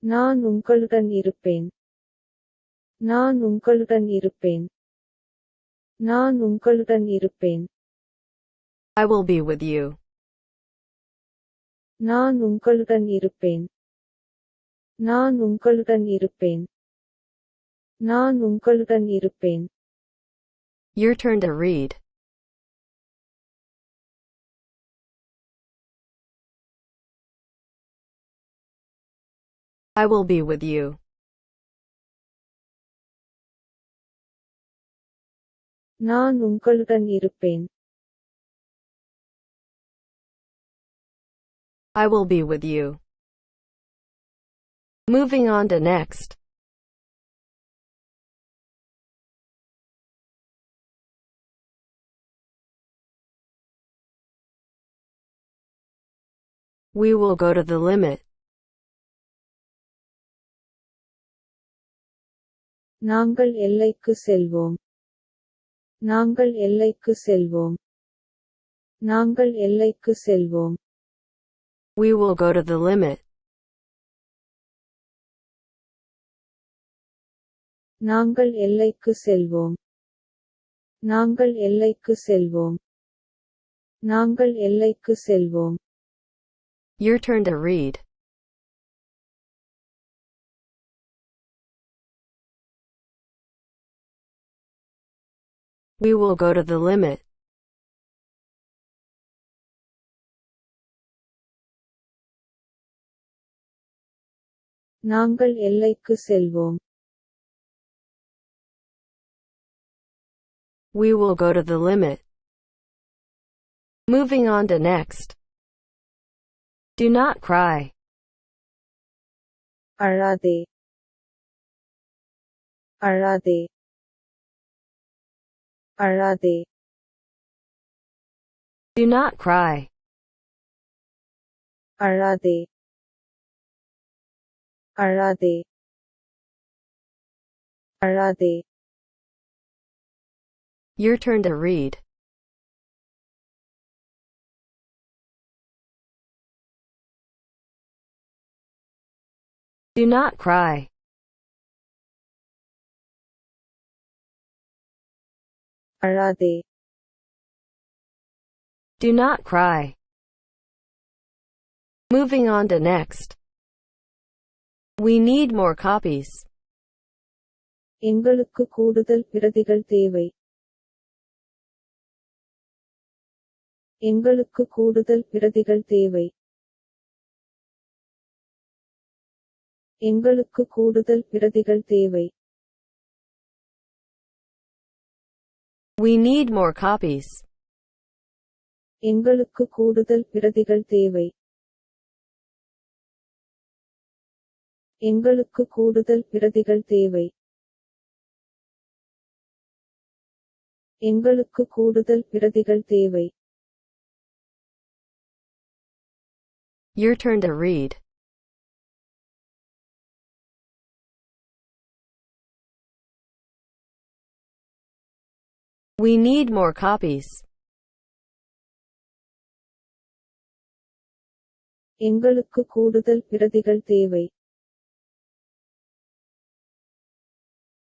நான் உங்களுடன் இருப்பேன். நான் உங்களுடன் இருப்பேன். நான் உங்களுடன் இருப்பேன். I will be with you. நான் உங்களுடன் இருப்பேன். நான் உங்களுடன் இருப்பேன். நான் உங்களுடன் இருப்பேன். Your turn to read. I will be with you. நான் உங்களுடன் இருப்பேன். I will be with you. Moving on to next. We will go to the limit. நாங்கள் எல்லைக்கு செல்வோம். நாங்கள் எல்லைக்கு செல்வோம். நாங்கள் எல்லைக்கு செல்வோம். We will go to the limit. நாங்கள் எல்லைக்கு செல்வோம். நாங்கள் எல்லைக்கு செல்வோம். நாங்கள் எல்லைக்கு செல்வோம். Your turn to read. We will go to the limit. நாங்கள் எல்லைக்கு செல்வோம். We will go to the limit. Moving on to next. Do not cry. அழாதே. அழாதே. அழாதே. Do not cry. அழாதே. அழாதே. அழாதே. Your turn to read. Do not cry. அழாதே. Do not cry. Moving on to next. We need more copies. எங்களுக்கு கூடுதல் பிரதிகள் தேவை. எங்களுக்கு கூடுதல் பிரதிகள் தேவை. எங்களுக்கு கூடுதல் பிரதிகள் தேவை. We need more copies. எங்களுக்கு கூடுதல் பிரதிகள் தேவை. எங்களுக்கு கூடுதல் பிரதிகள் தேவை. எங்களுக்கு கூடுதல் பிரதிகள் தேவை. Your turn to read. We need more copies. எங்களுக்கு கூடுதல் பிரதிகள் தேவை.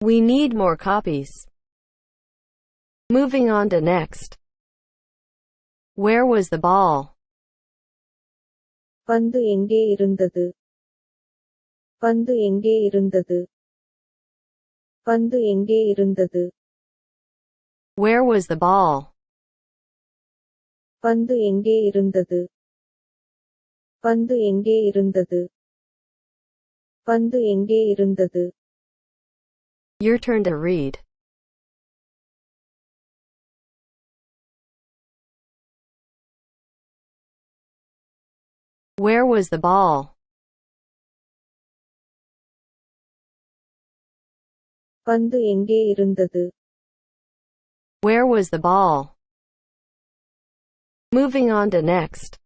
We need more copies. Moving on to next. Where was the ball? பந்து எங்கே இருந்தது? பந்து எங்கே இருந்தது? பந்து எங்கே இருந்தது? Where was the ball? பந்து எங்கே இருந்தது? பந்து எங்கே இருந்தது? பந்து எங்கே இருந்தது? Your turn to read. Where was the ball? பந்து எங்கே இருந்தது? Where was the ball? Moving on to next.